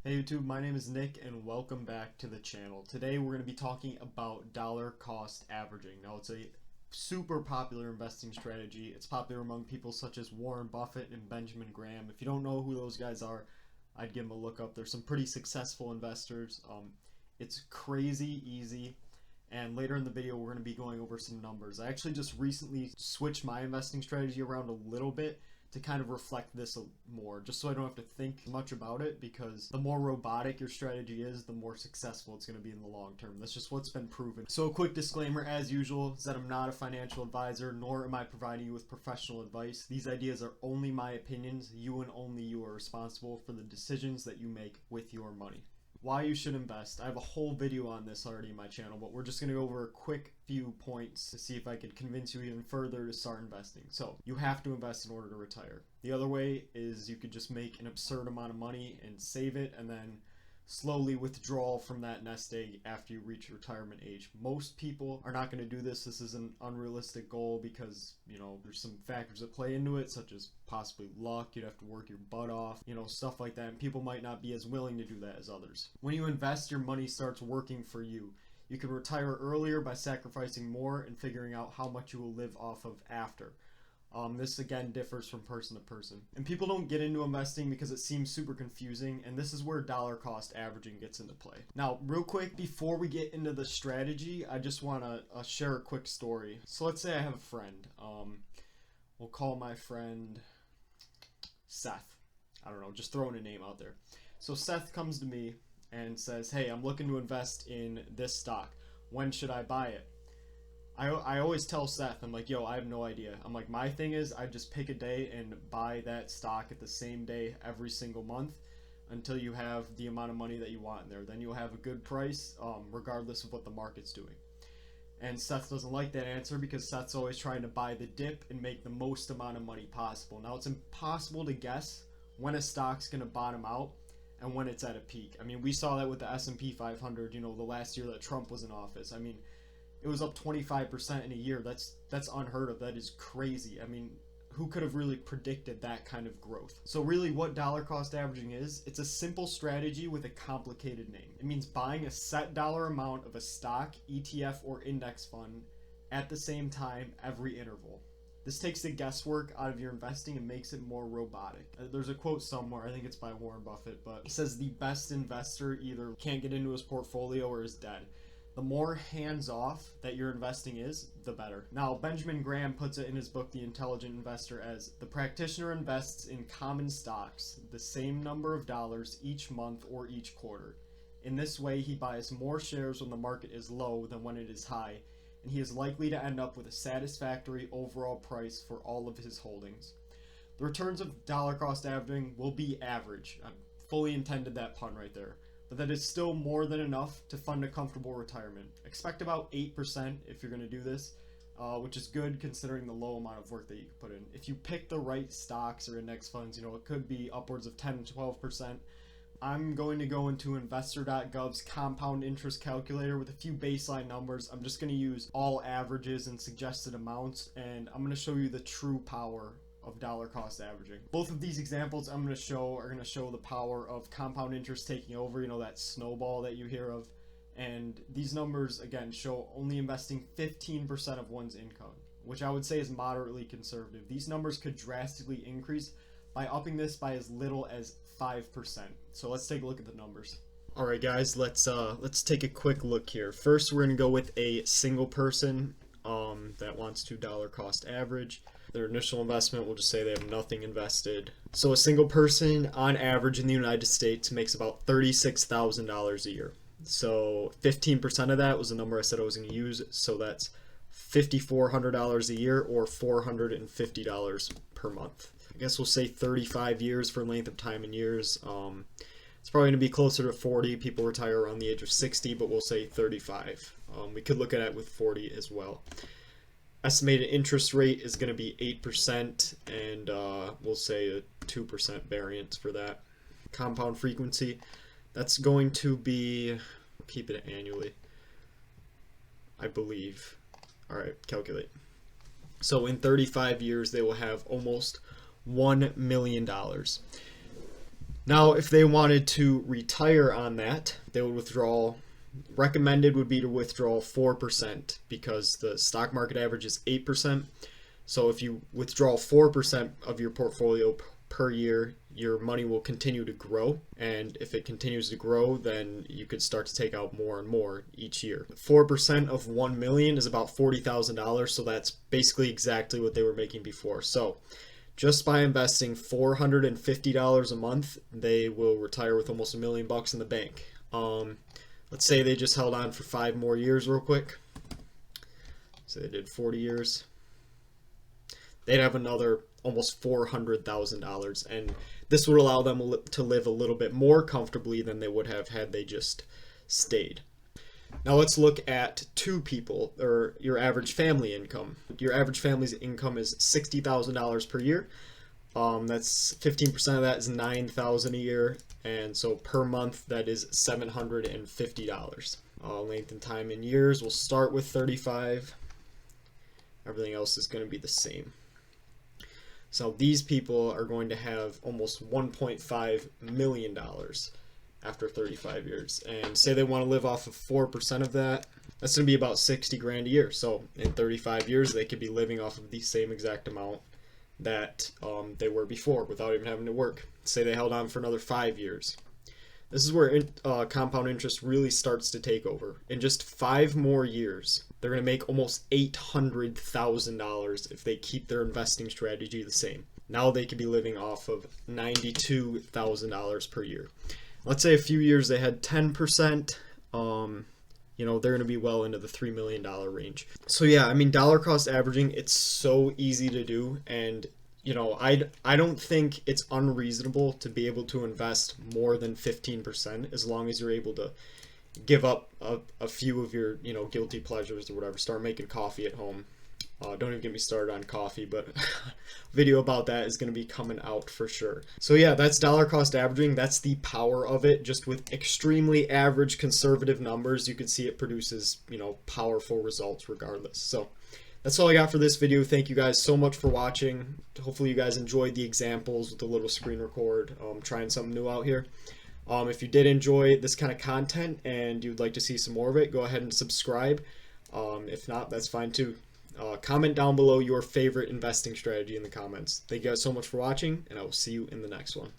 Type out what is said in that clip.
Hey YouTube, my name is Nick and welcome back to the channel. Today we're going to be talking about dollar cost averaging. Now it's a super popular investing strategy. It's popular among people such as Warren Buffett and Benjamin Graham. If you don't know who those guys are, I'd give them a look up. There's some pretty successful investors. It's crazy easy, and later in the video we're going to be going over some numbers. I actually just recently switched my investing strategy around a little bit to kind of reflect this more, just so I don't have to think much about it, because the more robotic your strategy is, the more successful it's going to be in the long term. That's just what's been proven. So a quick disclaimer, as usual, is that I'm not a financial advisor, nor am I providing you with professional advice. These ideas are only my opinions. You and only you are responsible for the decisions that you make with your money. Why you should invest. I have a whole video on this already in my channel, but we're just going to go over a quick few points to see if I could convince you even further to start investing. So you have to invest in order to retire. The other way is you could just make an absurd amount of money and save it and then slowly withdraw from that nest egg after you reach retirement age. Most people are not going to do this. This is an unrealistic goal because, there's some factors that play into it, such as possibly luck. You'd have to work your butt off, stuff like that. And people might not be as willing to do that as others. When you invest, your money starts working for you. You can retire earlier by sacrificing more and figuring out how much you will live off of after. This again differs from person to person. And people don't get into investing because it seems super confusing, and this is where dollar cost averaging gets into play. Now, real quick, before we get into the strategy, I just want to share a quick story. So let's say I have a friend. We'll call my friend Seth. I don't know, just throwing a name out there. So Seth comes to me and says, hey, I'm looking to invest in this stock. When should I buy it? I always tell Seth, I'm like, yo, I have no idea. I'm like, my thing is I just pick a day and buy that stock at the same day every single month until you have the amount of money that you want in there. Then you'll have a good price regardless of what the market's doing. And Seth doesn't like that answer because Seth's always trying to buy the dip and make the most amount of money possible. Now, it's impossible to guess when a stock's going to bottom out and when it's at a peak. I mean, we saw that with the S&P 500, the last year that Trump was in office. I mean, it was up 25% in a year. That's unheard of. That is crazy. I mean, who could have really predicted that kind of growth? So really what dollar cost averaging is, it's a simple strategy with a complicated name. It means buying a set dollar amount of a stock, ETF, or index fund at the same time every interval. This takes the guesswork out of your investing and makes it more robotic. There's a quote somewhere, I think it's by Warren Buffett, but it says the best investor either can't get into his portfolio or is dead. The more hands-off that your investing is, the better. Now, Benjamin Graham puts it in his book, The Intelligent Investor, as the practitioner invests in common stocks the same number of dollars each month or each quarter. In this way, he buys more shares when the market is low than when it is high, and he is likely to end up with a satisfactory overall price for all of his holdings. The returns of dollar cost averaging will be average. I fully intended that pun right there. But that is still more than enough to fund a comfortable retirement. Expect about 8% if you're going to do this, which is good considering the low amount of work that you can put in. If you pick the right stocks or index funds, it could be upwards of 10 to 12%. I'm going to go into investor.gov's compound interest calculator with a few baseline numbers. I'm just going to use all averages and suggested amounts, and I'm going to show you the true power of dollar cost averaging. Both of these examples I'm going to show are going to show the power of compound interest taking over, that snowball that you hear of. And these numbers, again, show only investing 15% of one's income, which I would say is moderately conservative. These numbers could drastically increase by upping this by as little as 5%. So let's take a look at the numbers. All right, guys, let's take a quick look here. First, we're going to go with a single person that wants to dollar cost average. Their initial investment, we'll just say they have nothing invested. So a single person on average in the United States makes about $36,000 a year. So 15% of that was the number I said I was going to use. So that's $5,400 a year or $450 per month. I guess we'll say 35 years for length of time in years. It's probably going to be closer to 40. People retire around the age of 60, but we'll say 35. We could look at it with 40 as well. Estimated interest rate is going to be 8%, and we'll say a 2% variance for that. Compound frequency, that's going to be, keep it annually, I believe. All right, calculate. So in 35 years, they will have almost $1 million. Now, if they wanted to retire on that, they would withdraw. Recommended would be to withdraw 4% because the stock market average is 8%. So if you withdraw 4% of your portfolio per year, your money will continue to grow. And if it continues to grow, then you could start to take out more and more each year. 4% of 1 million is about $40,000. So that's basically exactly what they were making before. So just by investing $450 a month, they will retire with almost $1 million in the bank. Let's say they just held on for 5 more years real quick. So they did 40 years. They'd have another almost $400,000, and this would allow them to live a little bit more comfortably than they would have had they just stayed. Now let's look at 2 people, or your average family income. Your average family's income is $60,000 per year. That's 15% of that is $9,000 a year, and so per month that is $750. Length and time in years, we'll start with 35. Everything else is going to be the same. So these people are going to have almost $1.5 million after 35 years. And say they want to live off of 4% of that, that's going to be about 60 grand a year. So in 35 years, they could be living off of the same exact amount that they were before without even having to work. Say they held on for another 5 years. This is where compound interest really starts to take over. In just 5 more years, they're going to make almost $800,000 if they keep their investing strategy the same. Now they could be living off of $92,000 per year. Let's say a few years they had 10%, they're going to be well into the $3 million range. So yeah, I mean, dollar cost averaging, it's so easy to do. And I don't think it's unreasonable to be able to invest more than 15% as long as you're able to give up a few of your guilty pleasures or whatever. Start making coffee at home. Don't even get me started on coffee, but a video about that is going to be coming out for sure. So yeah, that's dollar cost averaging. That's the power of it. Just with extremely average conservative numbers, you can see it produces powerful results regardless. So that's all I got for this video. Thank you guys so much for watching. Hopefully you guys enjoyed the examples with the little screen record. Trying something new out here. If you did enjoy this kind of content and you'd like to see some more of it, go ahead and subscribe. If not, that's fine too. Comment down below your favorite investing strategy in the comments. Thank you guys so much for watching, and I will see you in the next one.